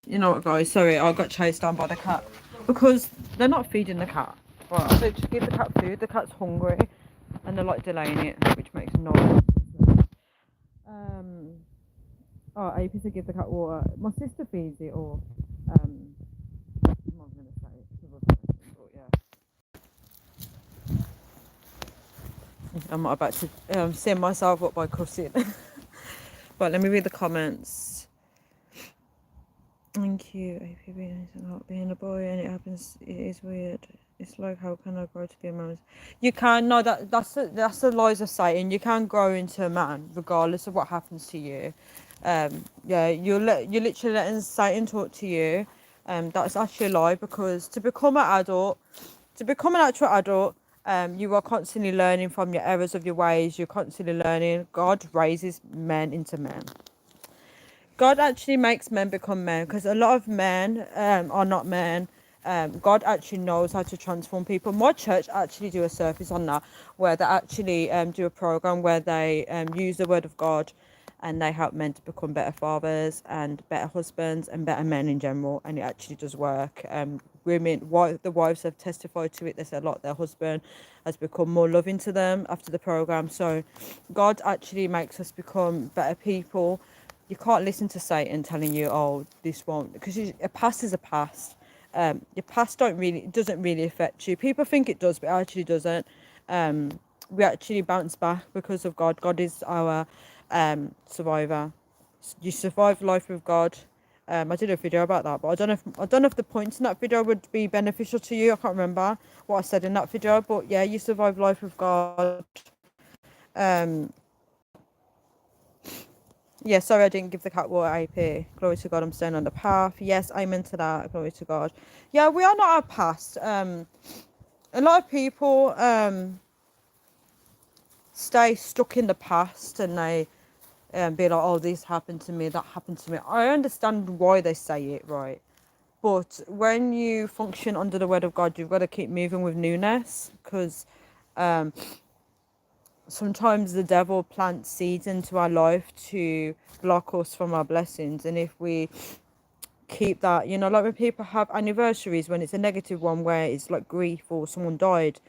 You know what, guys? Sorry, I got chased down by the cat because they're not feeding the cat. Right, I said to give the cat food. The cat's hungry, and they're like delaying it, which makes no sense. Oh, I used to give the cat water. My sister feeds it, or I'm not gonna say it, but yeah. I'm not about to send myself up by cussing. But let me read the comments. Thank you. APB is not being a boy, and it happens. It is weird. It's like, how can I grow to be a man? You can. No, that's the lies of Satan. You can grow into a man regardless of what happens to you. Yeah, you're literally letting Satan talk to you. That's actually a lie because to become an actual adult, you are constantly learning from your errors of your ways. You're constantly learning. God raises men into men. God actually makes men become men because a lot of men are not men. God actually knows how to transform people. My church actually do a service on that where they actually do a program where they use the word of God and they help men to become better fathers and better husbands and better men in general. And it actually does work. The wives have testified to it. They said a lot. Their husband has become more loving to them after the program. So God actually makes us become better people. You can't listen to Satan telling you, "Oh, this won't," because a past is a past. Your past doesn't really affect you. People think it does, but it actually doesn't. We actually bounce back because of God. God is our survivor. You survive life with God, I did a video about that, but I don't know if the points in that video would be beneficial to you. I can't remember what I said in that video, but yeah, you survive life with God. Um, yeah, sorry I didn't give the cat water AP. Glory to God, I'm staying on the path. Yes, amen to that. Glory to God. Yeah, we are not our past. A lot of people stay stuck in the past and they be like, oh, this happened to me, that happened to me. I understand why they say it, right? But when you function under the word of God, you've got to keep moving with newness, because sometimes the devil plants seeds into our life to block us from our blessings. And if we keep that, you know, like when people have anniversaries, when it's a negative one where it's like grief or someone died,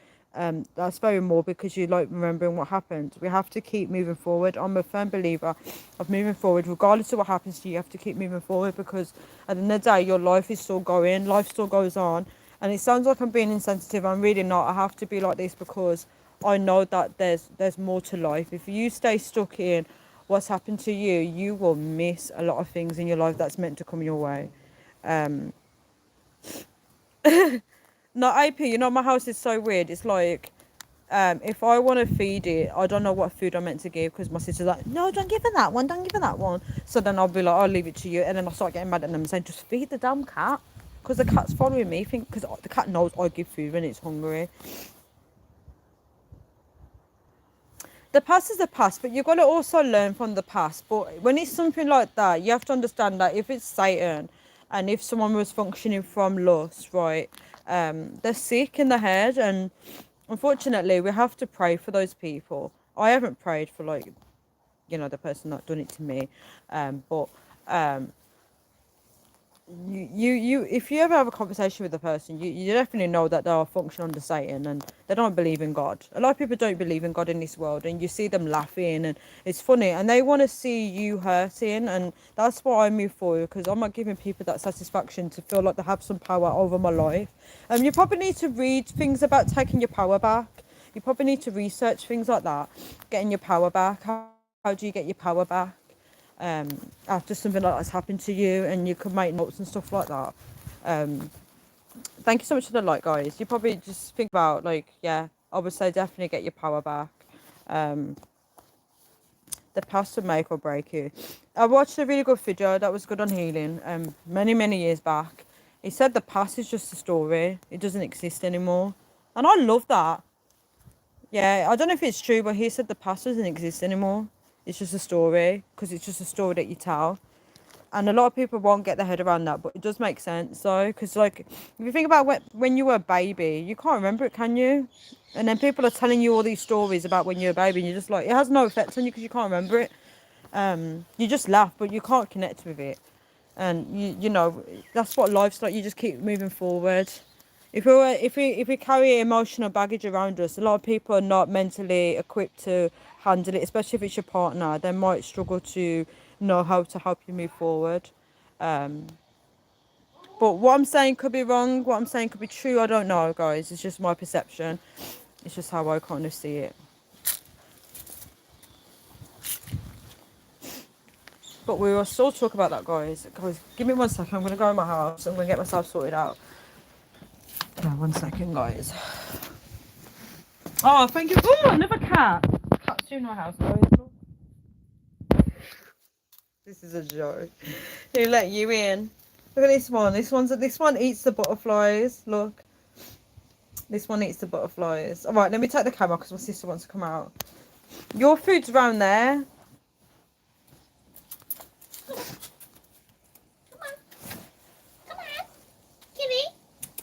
that's very more because you like remembering what happened. We have to keep moving forward. I'm a firm believer of moving forward regardless of what happens to you. You have to keep moving forward, because at the end of the day your life is still going, life still goes on. And it sounds like I'm being insensitive, I'm really not. I have to be like this because I know that there's more to life. If you stay stuck in what's happened to you, you will miss a lot of things in your life that's meant to come your way. um No, AP, you know, my house is so weird. It's like, if I want to feed it, I don't know what food I'm meant to give, because my sister's like, no, don't give her that one, don't give her that one. So then I'll be like, I'll leave it to you. And then I'll start getting mad at them and saying, just feed the damn cat. Because the cat's following me, because the cat knows I give food when it's hungry. The past is the past, but you've got to also learn from the past. But when it's something like that, you have to understand that if it's Satan and if someone was functioning from lust, right, they're sick in the head. And unfortunately, we have to pray for those people. I haven't prayed for, like, you know, the person that done it to me. But you if you ever have a conversation with a person, you definitely know that they are functioning under Satan and they don't believe in God. A lot of people don't believe in God in this world, and you see them laughing and it's funny, and they want to see you hurting. And that's why I move forward, because I'm not giving people that satisfaction to feel like they have some power over my life. You probably need to read things about taking your power back. You probably need to research things like that, getting your power back. How do you get your power back after something like that's happened to you? And you could make notes and stuff like that. Thank you so much for the like, guys. You probably just think about, like, yeah, I would say definitely get your power back. The past will make or break you. I watched a really good video that was good on healing many years back. He said the past is just a story, it doesn't exist anymore. And I love that. Yeah, I don't know if it's true, but he said the past doesn't exist anymore. It's just a story, because it's just a story that you tell. And a lot of people won't get their head around that, but it does make sense, though. Because, like, if you think about when you were a baby, you can't remember it, can you? And then people are telling you all these stories about when you're a baby, and you're just like, it has no effect on you because you can't remember it. You just laugh, but you can't connect with it. And you know, that's what life's like. You just keep moving forward. If we carry emotional baggage around us, a lot of people are not mentally equipped to handle it, especially if it's your partner. They might struggle to know how to help you move forward. But what I'm saying could be wrong, what I'm saying could be true, I don't know, guys. It's just my perception. It's just how I kind of see it. But we will still talk about that, guys. Guys, give me 1 second. I'm going to go in my house. I'm going to get myself sorted out. Yeah, 1 second, guys. Oh, thank you. Oh, another cat. Cat's in my house, guys. This is a joke. Who let you in? Look at this one. This one eats the butterflies. Look. This one eats the butterflies. All right, let me take the camera because my sister wants to come out. Your food's around there. Come on. Come on. Kitty.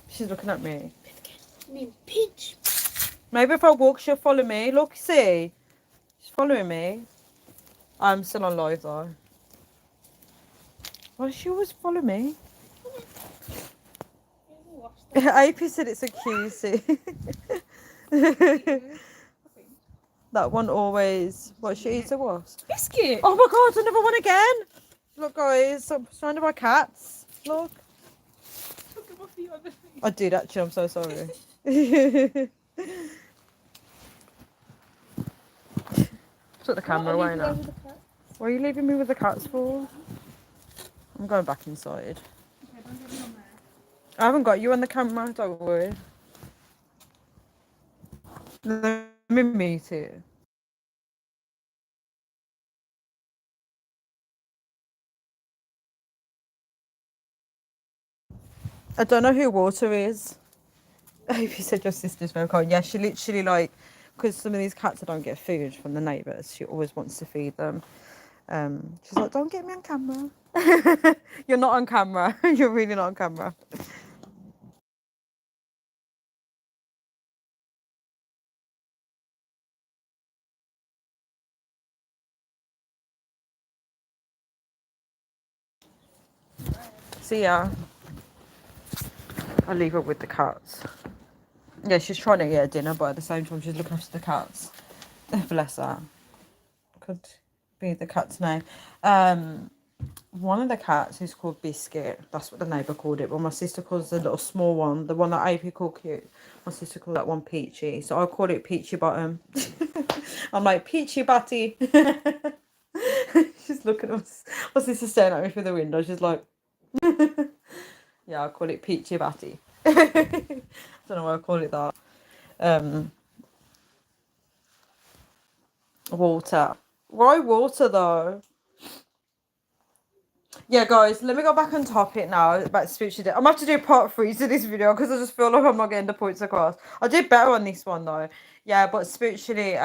She's looking at me. Name Peach. Maybe if I walk, she'll follow me. Look, see? She's following me. I'm still on live, though. Why does she always follow me? AP said it's a QC. That one always... What, she eats a wasp? Biscuit. Oh my god, another one again! Look, guys, I'm surrounded by cats. Look. I did, actually. I'm so sorry. Put the camera away now. What are you leaving me with the cats for? I'm going back inside. Okay, don't get me on there. I haven't got you on the camera, don't worry. Let me mute it. I don't know who Water is. I hope you said your sister's very cold. Yeah, she literally like, because some of these cats don't get food from the neighbours. She always wants to feed them. She's like, don't get me on camera. You're not on camera. You're really not on camera. So yeah, I'll leave her with the cats. Yeah, she's trying to get dinner, but at the same time she's looking after the cats. Bless her. Could be the cat's name. One of the cats is called Biscuit. That's what the neighbour called it. But my sister calls the little small one, the one that AP called cute. My sister called that one Peachy. So I call it Peachy Bottom. I'm like, Peachy Batty. She's looking at us. My sister's staring at me through the window. She's like, yeah, I call it Peachy Batty. I don't know why I call it that. Water. Why water though? Yeah, guys, let me go back on topic now about spiritual death. I'm going to have to do part 3 to this video because I just feel like I'm not getting the points across. I did better on this one though. Yeah, but spiritually,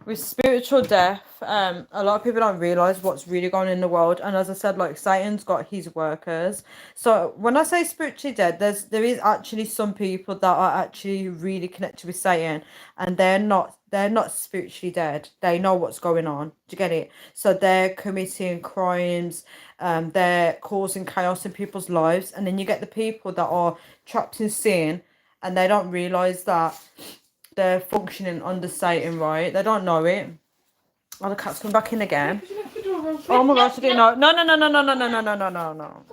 with spiritual death, a lot of people don't realize what's really going on in the world. And as I said, like Satan's got his workers. So when I say spiritually dead, there is actually some people that are actually really connected with Satan, and they're not spiritually dead. They know what's going on. Do you get it? So they're committing crimes, they're causing chaos in people's lives, and then you get the people that are trapped in sin, and they don't realize that they're functioning under Satan, right? They don't know it. Oh, the cat's come back in again. Oh my gosh, I didn't know. No, no, no, no, no, no, no, no, no, no, no, no.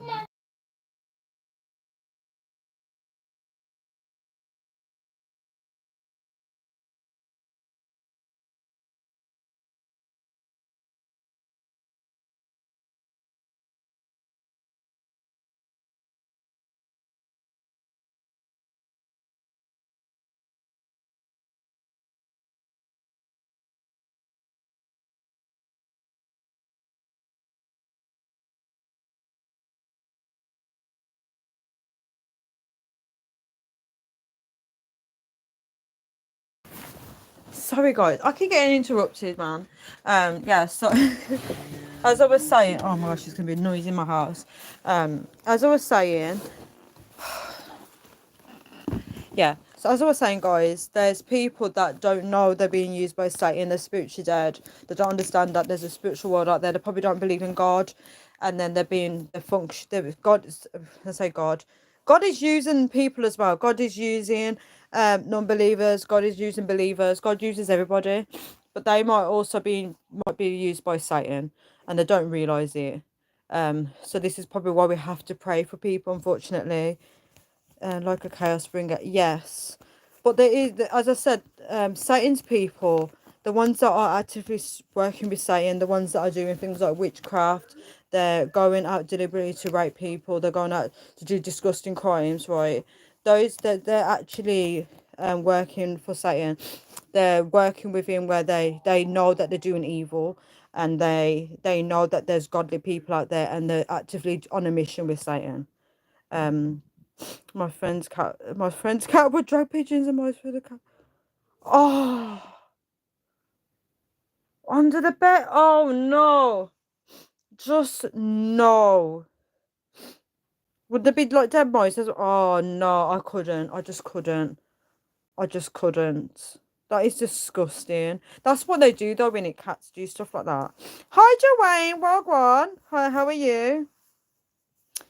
Sorry, guys. I keep getting interrupted, man. Yeah, so as I was saying, oh my gosh, there's gonna be noise in my house. As I was saying, yeah. So as I was saying, guys, there's people that don't know they're being used by Satan. They're spiritually dead. They don't understand that there's a spiritual world out there. They probably don't believe in God, and then they're function. God, I say God. God is using people as well. God is using non-believers. God is using believers. God uses everybody, but they might be used by Satan, and they don't realize it. So this is probably why we have to pray for people, unfortunately. Like a chaos bringer, yes, but there is, as I said, Satan's people, the ones that are actively working with Satan, the ones that are doing things like witchcraft, they're going out deliberately to rape people, they're going out to do disgusting crimes, right? Those that they're actually working for Satan, they're working with him where they know that they're doing evil, and they know that there's godly people out there, and they're actively on a mission with Satan. um my friend's cat would drag pigeons and mice for the cat. Oh, under the bed. Oh no. Just no. Would there be like dead mice? Oh no, I couldn't. I just couldn't. I just couldn't. That is disgusting. That's what they do though when it cats do stuff like that. Hi Joanne, Wagwan. Hi, how are you?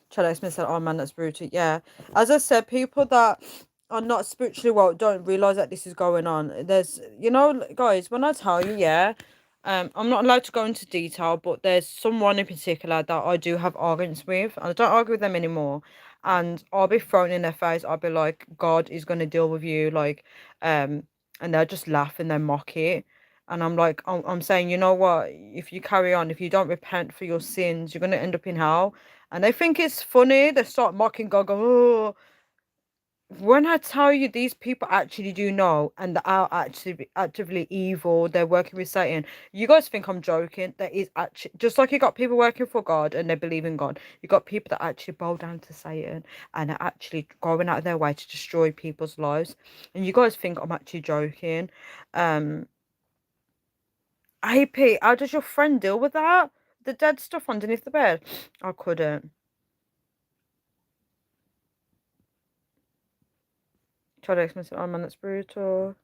Chad Smith said, "Oh man, that's brutal." Yeah, as I said, people that are not spiritually well don't realize that this is going on. There's, guys, when I tell you, yeah, I'm not allowed to go into detail, but there's someone in particular that I do have arguments with, and I don't argue with them anymore. And I'll be thrown in their face. I'll be like, "God is gonna deal with you," like, and they'll just laugh and they mock it. And I'm like, I'm saying, you know what? If you carry on, if you don't repent for your sins, you're gonna end up in hell. And they think it's funny. They start mocking God, go, oh, when I tell you these people actually do know and they are actually actively evil, they're working with Satan. You guys think I'm joking. There is actually just like you got people working for God and they believe in God, you got people that actually bow down to Satan and are actually going out of their way to destroy people's lives. And you guys think I'm actually joking. Um AP, how does your friend deal with that? The dead stuff underneath the bed? I couldn't. Try to explain something, oh man, that's brutal.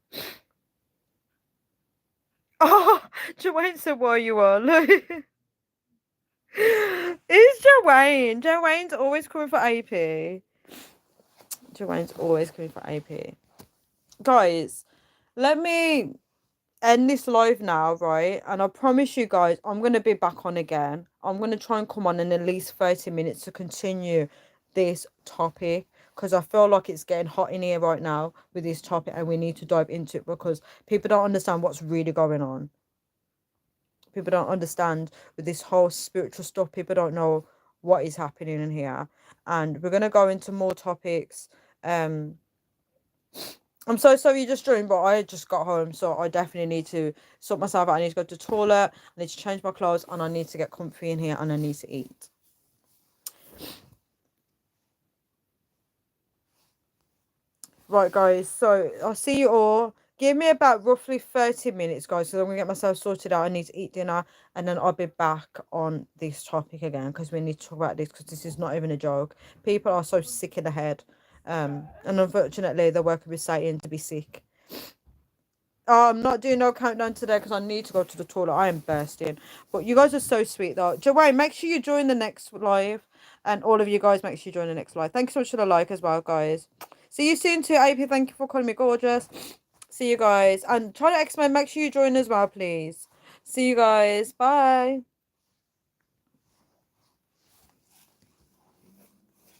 Oh, Joanne said, why you are? Look. It's Joanne. Joanne's always coming for AP. Joanne's always coming for AP. Guys, let me end this live now, right? And I promise you guys, I'm going to be back on again. I'm going to try and come on in at least 30 minutes to continue this topic because I feel like it's getting hot in here right now with this topic and we need to dive into it because people don't understand what's really going on. People don't understand with this whole spiritual stuff. People don't know what is happening in here. And we're going to go into more topics. I'm so sorry you just joined, but I just got home, so I definitely need to sort myself out. I need to go to the toilet, I need to change my clothes, and I need to get comfy in here, and I need to eat. Right, guys, so I'll see you all. Give me about roughly 30 minutes, guys, so I'm going to get myself sorted out. I need to eat dinner, and then I'll be back on this topic again, because we need to talk about this, because this is not even a joke. People are so sick in the head, and unfortunately, they're working with Satan to be sick. Oh, I'm not doing no countdown today because I need to go to the toilet. I am bursting. But you guys are so sweet, though. Joanne, make sure you join the next live. And all of you guys, make sure you join the next live. Thank you so much for the like as well, guys. See you soon too, AP. Thank you for calling me gorgeous. See you guys. And try to X-Men, make sure you join as well, please. See you guys. Bye.